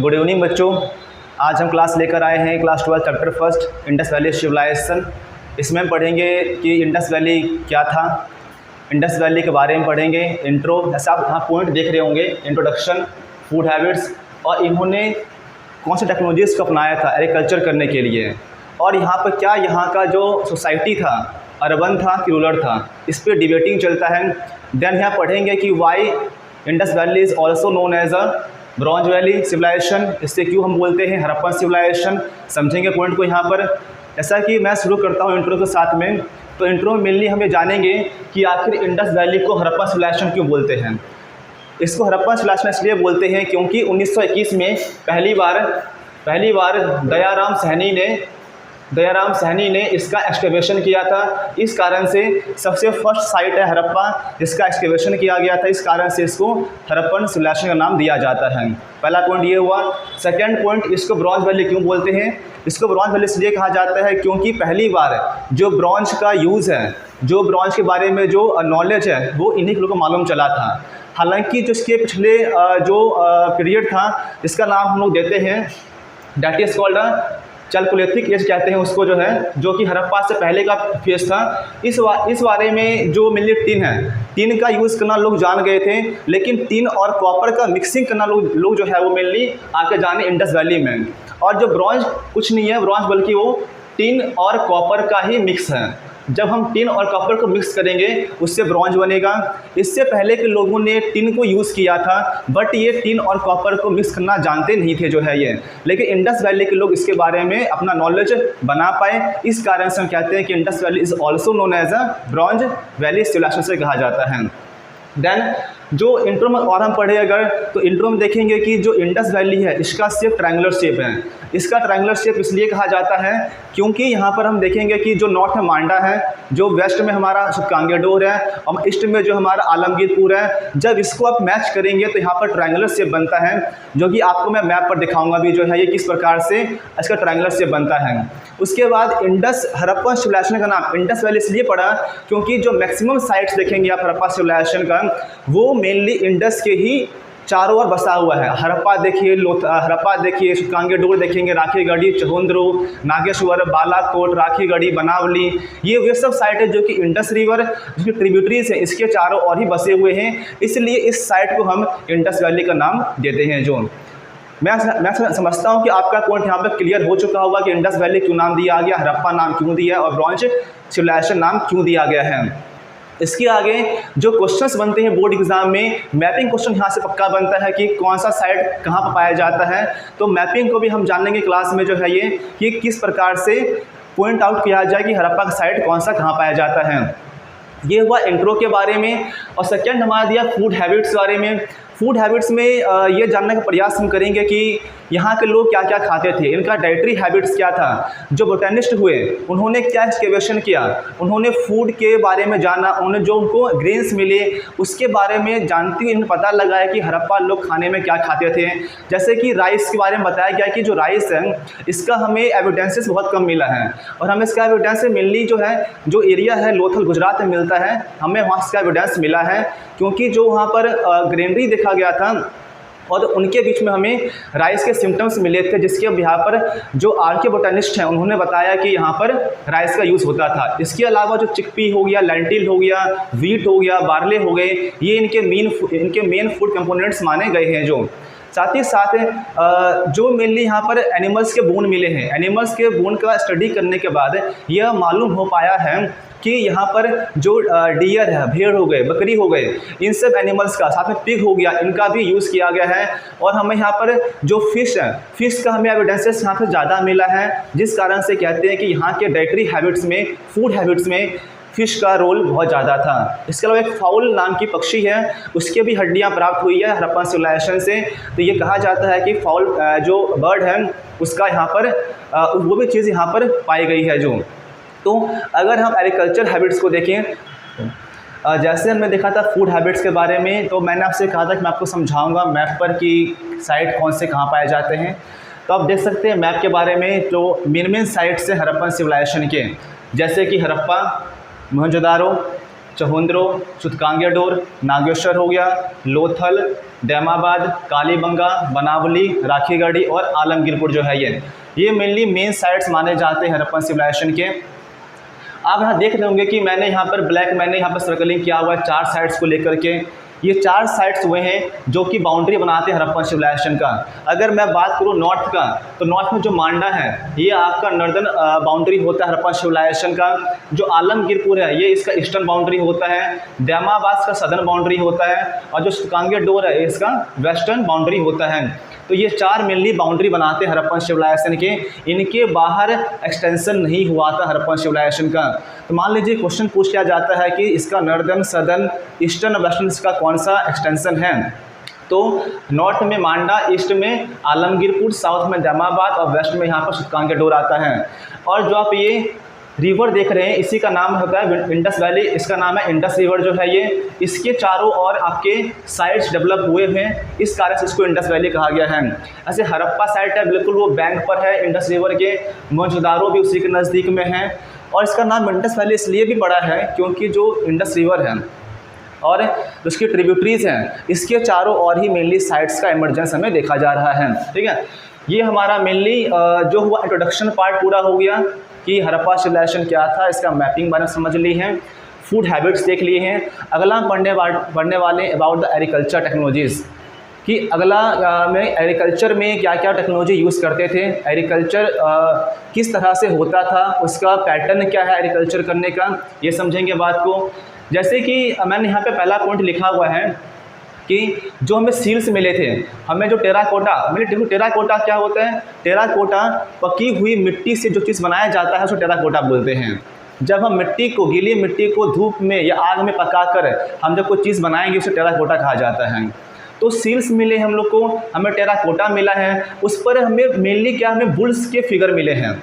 Good evening बच्चों। आज हम क्लास लेकर आए हैं class 12 chapter first Indus valley civilisation. इसमें हम पढ़ेंगे कि इंडस वैली क्या था, इंडस वैली के बारे में पढ़ेंगे। इंट्रो, जैसे आप यहाँ पॉइंट देख रहे होंगे, इंट्रोडक्शन, फूड हैबिट्स, और इन्होंने कौन सी टेक्नोलॉजीज़ को अपनाया था एग्रीकल्चर करने के लिए, और यहाँ पर क्या यहाँ का जो सोसाइटी था अर्बन था कि रूरल था, इस पर डिबेटिंग चलता है। देन यहाँ पढ़ेंगे कि why Indus valley is also known as a bronze valley civilisation, इससे क्यों हम बोलते हैं हड़प्पन सिविलाइजेशन, समझेंगे पॉइंट को यहाँ पर। ऐसा कि मैं शुरू करता हूँ इंट्रो के साथ में। तो इंट्रो में मेनली हमें जानेंगे कि आखिर इंडस वैली को हड़प्पन सिविलाइजेशन क्यों बोलते हैं। इसको हड़प्पन सिविलाइजेशन इसलिए बोलते हैं क्योंकि 1921 में पहली बार दयाराम सहनी ने इसका एक्सकेवेशन किया था। इस कारण से सबसे फर्स्ट साइट है हड़प्पा जिसका एक्सकेवेशन किया गया था, इस कारण से इसको हड़प्पन सिविलाइजेशन का नाम दिया जाता है। पहला पॉइंट ये हुआ। सेकंड पॉइंट, इसको ब्रॉन्ज वैली क्यों बोलते हैं। इसको ब्रॉन्ज वैली इसलिए कहा जाता है क्योंकि पहली बार जो ब्रॉन्ज का यूज़ है, जो ब्रॉन्ज के बारे में जो नॉलेज है वो इन्हीं लोगों को मालूम चला था। हालांकि जो इसके पिछले जो पीरियड था जिसका नाम हम लोग देते हैं that is called chalcolithic age कहते हैं उसको, जो है जो कि हड़प्पा से पहले का फेज था। इस बारे में जो मेनली टिन का यूज़ करना लोग जान गए थे, लेकिन टिन और कॉपर का मिक्सिंग करना लोग जो है वो मेनली आके जाने इंडस वैली में। और जो ब्रॉन्ज कुछ नहीं है ब्रॉन्ज, बल्कि वो टिन और कॉपर का ही मिक्स है। जब हम टिन और कॉपर को मिक्स करेंगे उससे ब्रॉन्ज बनेगा। इससे पहले के लोगों ने टिन को यूज़ किया था, बट ये टिन और कॉपर को मिक्स करना जानते नहीं थे जो है ये, लेकिन इंडस वैली के लोग इसके बारे में अपना नॉलेज बना पाए। इस कारण से हम कहते हैं कि Indus valley is also known as a bronze valley civilisation से कहा जाता है। देन जो इंट्रो में और हम पढ़े अगर, तो इंट्रो में देखेंगे कि जो इंडस वैली है इसका शेप ट्रायंगुलर शेप है। इसका ट्रायंगुलर शेप इसलिए कहा जाता है क्योंकि यहाँ पर हम देखेंगे कि जो नॉर्थ में मांडा है, जो वेस्ट में हमारा कांगेडोर है, और ईस्ट में जो हमारा आलमगीरपुर है। जब इसको आप मैच करेंगे तो यहाँ पर ट्रायंगुलर शेप बनता है, जो कि आपको मैं मैप पर दिखाऊंगा भी जो है ये किस प्रकार से इसका ट्रायंगुलर शेप बनता है। उसके बाद इंडस हड़प्पन सिविलाइजेशन का नाम इंडस वैली इसलिए पड़ा क्योंकि जो मैक्सिमम साइट्स देखेंगे आप हड़प्पा सिविलाइजेशन का, वो मेनली इंडस के ही चारों ओर बसा हुआ है। हड़प्पा देखिए, कांगेडोर देखेंगे, राखीगढ़ी, चहुंद्रू, नागेश्वर, बालाकोट, राखीगढ़ी, बनावली, ये वे सब साइट है जो कि इंडस रिवर जिसकी ट्रिब्यूटरीज है इसके चारों ओर ही बसे हुए हैं। इसलिए इस साइट को हम इंडस वैली का नाम देते हैं। जो मैं समझता हूँ कि आपका पॉइंट यहाँ पर क्लियर हो चुका होगा कि इंडस वैली क्यों नाम दिया गया, हड़प्पा नाम क्यों दिया और ब्रॉन्ज सिविलाइजेशन नाम क्यों दिया गया है। इसके आगे जो क्वेश्चंस बनते हैं बोर्ड एग्जाम में, मैपिंग क्वेश्चन यहाँ से पक्का बनता है कि कौन सा साइट कहाँ पर पाया जाता है। तो मैपिंग को भी हम जानेंगे क्लास में जो है ये कि किस प्रकार से पॉइंट आउट किया जाए कि हड़प्पा का साइट कौन सा कहाँ पाया जाता है। ये हुआ इंट्रो के बारे में। और सेकेंड हमारा दिया फूड हैबिट्स बारे में। फूड हैबिट्स में ये जानने का प्रयास हम करेंगे कि यहाँ के लोग क्या क्या खाते थे, इनका डाइटरी हैबिट्स क्या था। जो बोटेनिस्ट हुए उन्होंने क्या एक्सकेवेशन किया, उन्होंने फूड के बारे में जाना, उन्हें जो उनको ग्रेन्स मिले उसके बारे में जानते हुए इन्हें पता लगाया कि हड़प्पा लोग खाने में क्या खाते थे। जैसे कि राइस के बारे में बताया गया कि जो राइस है इसका हमें एविडेंसेस बहुत कम मिला है, और हमें इसका एविडेंस मेनली जो है जो एरिया है लोथल गुजरात में मिलता है, हमें वहाँ इसका एविडेंस मिला है क्योंकि जो वहाँ पर ग्रेनरी देखा गया था और उनके बीच में हमें राइस के सिम्टम्स मिले थे, जिसके यहाँ पर जो आर्के बोटेनिस्ट हैं उन्होंने बताया कि यहाँ पर राइस का यूज़ होता था। इसके अलावा जो चिकपी हो गया, लेंटिल हो गया, वीट हो गया, बार्ले हो गए, ये इनके मेन फूड कंपोनेंट्स माने गए हैं। जो साथ ही साथ जो मेनली यहाँ पर एनिमल्स के बोन मिले हैं, एनिमल्स के बोन का स्टडी करने के बाद यह मालूम हो पाया है कि यहाँ पर जो डियर है, भेड़ हो गए, बकरी हो गए, इन सब एनिमल्स का, साथ में पिग हो गया, इनका भी यूज़ किया गया है। और हमें यहाँ पर जो फिश है, फिश का हमें एविडेंसेस यहाँ पर ज़्यादा मिला है, जिस कारण से कहते हैं कि यहाँ के डाइटरी हैबिट्स में, फूड हैबिट्स में फिश का रोल बहुत ज़्यादा था। इसके अलावा एक फाउल नाम की पक्षी है, उसके भी हड्डियाँ प्राप्त हुई है हड़प्पा सिविलाइजेशन से। तो ये कहा जाता है कि फाउल जो बर्ड है उसका यहाँ पर वो भी चीज़ यहाँ पर पाई गई है। जो तो अगर हम एग्रीकल्चर हैबिट्स को देखें, जैसे हमने देखा था फूड हैबिट्स के बारे में, तो मैंने आपसे कहा था कि मैं आपको समझाऊंगा मैप पर कि साइट कौन से कहाँ पाए जाते हैं। तो आप देख सकते हैं मैप के बारे में जो मेन साइट्स हैं हड़प्पन सिविलाइजेशन के, जैसे कि हड़प्पा, मोहनजोदारो, चहुंद्रो, सुतकांगेडोर, नागेश्वर हो गया, लोथल, दैमाबाद, कालीबंगा, बनावली, राखीगढ़ी और आलमगीरपुर जो है ये मेनली मेन साइट्स माने जाते हैं हड़प्पन सिविलाइजेशन के। आप यहाँ देख रहे होंगे कि मैंने यहाँ पर सर्कलिंग किया हुआ है 4 साइट्स को लेकर के। ये 4 साइट्स हुए हैं जो कि बाउंड्री बनाते हैं हड़प्पन सिविलाइजेशन का। अगर मैं बात करूँ नॉर्थ का, तो नॉर्थ में जो मांडा है ये आपका नॉर्दर्न बाउंड्री होता है हड़प्पन सिविलाइजेशन का। जो आलमगीरपुर है ये इसका ईस्टर्न बाउंड्री होता है, दैमाबाद का सदर्न बाउंड्री होता है, और जो सुतकांगेडोर है इसका वेस्टर्न बाउंड्री होता है। तो ये 4 मेनली बाउंड्री बनाते हैं हड़प्पन सिविलाइजेशन के। इनके बाहर एक्सटेंशन नहीं हुआ था हड़प्पन सिविलाइजेशन का। तो मान लीजिए क्वेश्चन पूछ लिया जाता है कि इसका नॉर्दर्न, सदर्न, ईस्टर्न, वेस्टर्न इसका कौन सा एक्सटेंशन है, तो नॉर्थ में मांडा, ईस्ट में आलमगीरपुर, साउथ में दैमाबाद और वेस्ट में यहाँ पर सुतकांगेडोर आता है। और जो आप ये रिवर देख रहे हैं इसी का नाम होता है इंडस वैली, इसका नाम है इंडस रिवर जो है ये। इसके चारों ओर आपके साइट्स डेवलप हुए हैं, इस कारण से इसको इंडस वैली कहा गया है। ऐसे हड़प्पा साइट है बिल्कुल वो बैंक पर है इंडस रिवर के, मोहनजोदारो भी उसी के नज़दीक में है। और इसका नाम इंडस वैली इसलिए भी पड़ा है क्योंकि जो इंडस रिवर है और उसकी ट्रिब्यूटरीज हैं इसके चारों ओर ही मेनली साइट्स का इमरजेंस हमें देखा जा रहा है। ठीक है, ये हमारा मेनली जो हुआ इंट्रोडक्शन पार्ट पूरा हो गया कि हड़प्पा सिविलाइजेशन क्या था, इसका मैपिंग बारे में समझ ली है, फूड हैबिट्स देख लिए हैं। अगला हम पढ़ने वाले अबाउट द एग्रीकल्चर टेक्नोलॉजीज़ कि अगला में एग्रीकल्चर में क्या क्या टेक्नोलॉजी यूज़ करते थे, एग्रीकल्चर किस तरह से होता था, उसका पैटर्न क्या है एग्रीकल्चर करने का, ये समझेंगे बात को। जैसे कि मैंने यहाँ पे पहला पॉइंट लिखा हुआ है कि जो हमें सील्स मिले थे, हमें जो टेराकोटा मिले, देखो टेराकोटा क्या होता है, टेराकोटा पकी हुई मिट्टी से जो चीज़ बनाया जाता है उसको टेराकोटा बोलते हैं। जब हम मिट्टी को, गीली मिट्टी को धूप में या आग में पकाकर हम जब कोई चीज़ बनाएंगे उसे टेराकोटा कहा जाता है। तो सील्स मिले हम लोग को, हमें टेराकोटा मिला है, उस पर हमें मेनली क्या, हमें बुल्स के फिगर मिले हैं।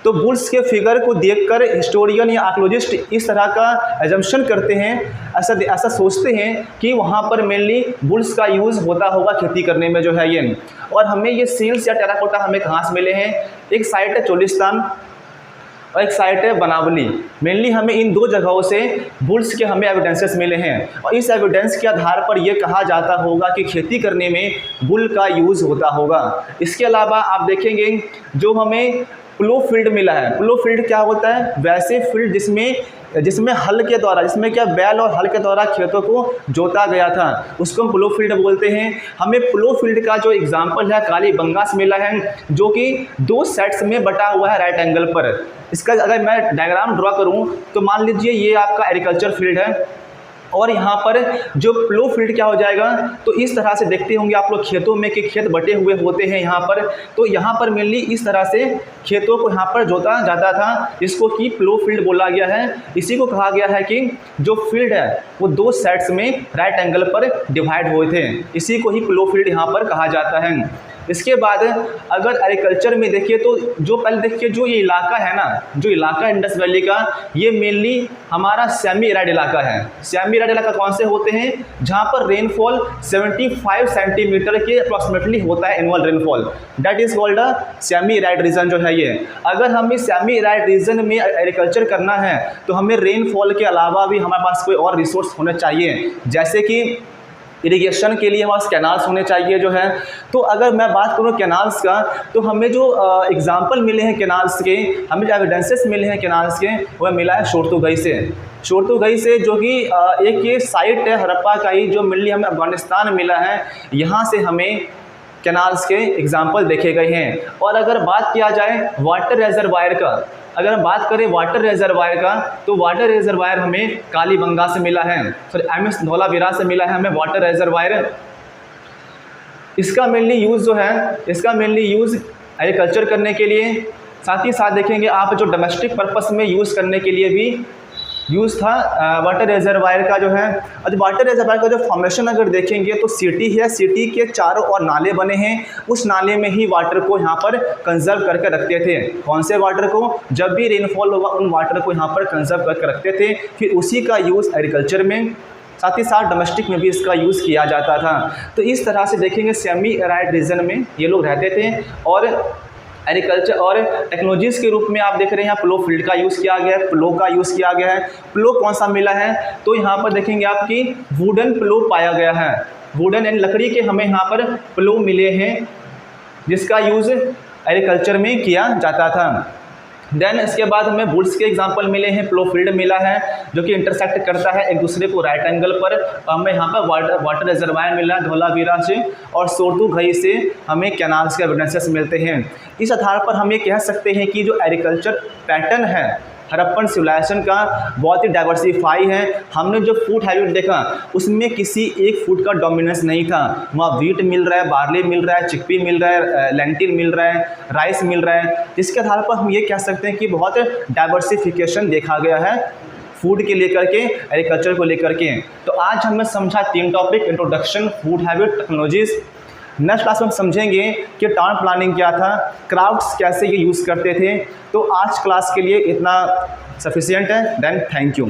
तो बुल्स के फिगर को देखकर हिस्टोरियन या आर्कियोलॉजिस्ट इस तरह का एजम्पशन करते हैं, ऐसा सोचते हैं कि वहाँ पर मेनली बुल्स का यूज़ होता होगा खेती करने में जो है ये। और हमें ये सील्स या टेराकोटा हमें कहाँ से मिले हैं, एक साइट है चोलिस्तान और एक साइट है बनावली। मेनली हमें इन 2 जगहों से बुल्स के हमें एविडेंसेस मिले हैं और इस एविडेंस के आधार पर यह कहा जाता होगा कि खेती करने में बुल का यूज़ होता होगा। इसके अलावा आप देखेंगे जो हमें प्लो फील्ड मिला है, प्लो फील्ड क्या होता है, वैसे फील्ड जिसमें हल के द्वारा, जिसमें क्या बैल और हल के द्वारा खेतों को जोता गया था, उसको हम प्लो फील्ड बोलते हैं। हमें प्लो फील्ड का जो एग्जांपल है कालीबंगा से मिला है जो कि 2 सेट्स में बटा हुआ है राइट एंगल पर। इसका अगर मैं डायग्राम ड्रॉ करूं तो मान लीजिए ये आपका एग्रीकल्चर फील्ड है और यहाँ पर जो प्लो फील्ड क्या हो जाएगा, तो इस तरह से देखते होंगे आप लोग खेतों में कि खेत बटे हुए होते हैं यहाँ पर। तो यहाँ पर मेनली इस तरह से खेतों को यहाँ पर जोता जाता था, इसको कि प्लो फील्ड बोला गया है। इसी को कहा गया है कि जो फील्ड है वो 2 सेट्स में राइट एंगल पर डिवाइड हुए थे, इसी को ही प्लो फील्ड यहाँ पर कहा जाता है। इसके बाद अगर एग्रीकल्चर में देखिए तो जो पहले देखिए जो ये इलाका है ना, जो इलाका इंडस वैली का, ये मेनली हमारा सेमी एराइड इलाका है। सेमी एराइड इलाका कौन से होते हैं, जहाँ पर रेनफॉल 75 सेंटीमीटर के अप्रॉक्सीमेटली होता है annual rainfall, that is called a semi arid region जो है ये। अगर हमें सेमी एराइड रीजन में एग्रीकल्चर करना है तो हमें रेनफॉल के अलावा भी हमारे पास कोई और रिसोर्स होने चाहिए, जैसे कि इरिगेशन के लिए हमारे कैनाल्स होने चाहिए जो है। तो अगर मैं बात करूँ कैनाल्स का, तो हमें जो एग्जांपल मिले हैं कैनाल्स के, हमें जो एविडेंसेस मिले हैं कैनाल्स के, वह मिला है शोरतुगई से। शोरतुगई से जो कि एक ये साइट है हड़प्पा का ही, जो मेनली हमें अफगानिस्तान मिला है, यहाँ से हमें कैनाल्स के एग्जाम्पल देखे गए हैं। और अगर बात किया जाए वाटर रिजर्वायर का, अगर हम बात करें वाटर रिजर्वायर का, तो वाटर रिजर्वायर हमें कालीबंगा से मिला है, सॉरी एमएस धौलावीरा से मिला है हमें वाटर रिजर्वायर। इसका मेनली यूज़ जो है, इसका मेनली यूज़ एग्रीकल्चर करने के लिए, साथ ही साथ देखेंगे आप जो डोमेस्टिक पर्पस में यूज़ करने के लिए भी यूज़ था वाटर रिजर्वायर का जो है। और वाटर रिजर्वायर का जो फॉर्मेशन अगर देखेंगे तो सिटी है, सिटी के चारों ओर नाले बने हैं, उस नाले में ही वाटर को यहाँ पर कंजर्व करके रखते थे। कौन से वाटर को, जब भी रेनफॉल होगा उन वाटर को यहाँ पर कंजर्व करके रखते थे, फिर उसी का यूज़ एग्रीकल्चर में, साथ ही साथ डोमेस्टिक में भी इसका यूज़ किया जाता था। तो इस तरह से देखेंगे सेमी एराइड रीजन में ये लोग रहते थे और एग्रीकल्चर और टेक्नोलॉजीज़ के रूप में आप देख रहे हैं यहाँ प्लो फील्ड का यूज़ किया गया है, प्लो का यूज़ किया गया है। प्लो कौन सा मिला है, तो यहाँ पर देखेंगे आपकी वुडन प्लो पाया गया है, वुडन एंड लकड़ी के हमें यहाँ पर प्लो मिले हैं जिसका यूज़ एग्रीकल्चर में किया जाता था। देन इसके बाद हमें वुड्स के एग्जांपल मिले हैं, प्लो फील्ड मिला है जो कि इंटरसेक्ट करता है एक दूसरे को राइट एंगल पर। हमें यहाँ पर वाटर रिजर्वायर मिला है धौलावीरा से, और सोरथुघई से हमें कैनाल्स के एविडेंसेस मिलते हैं। इस आधार पर हम ये कह सकते हैं कि जो एग्रीकल्चर पैटर्न है हड़प्पन सिविलाइजेशन का बहुत ही डाइवर्सिफाई है। हमने जो फूड हैबिट देखा उसमें किसी एक फूड का डोमिनेंस नहीं था, वहाँ वीट मिल रहा है, बार्ली मिल रहा है, चिकपी मिल रहा है, लेंटिल मिल रहा है, राइस मिल रहा है, जिसके आधार पर हम ये कह सकते हैं कि बहुत डाइवर्सिफिकेशन देखा गया है फूड के लेकर के, एग्रीकल्चर को लेकर के। तो आज हमने समझा 3 topic, introduction, food habit, technologies. Next class में हम समझेंगे कि टाउन प्लानिंग क्या था, क्राफ्ट्स कैसे ये यूज़ करते थे। तो आज क्लास के लिए इतना सफिशिएंट है। Then thank you.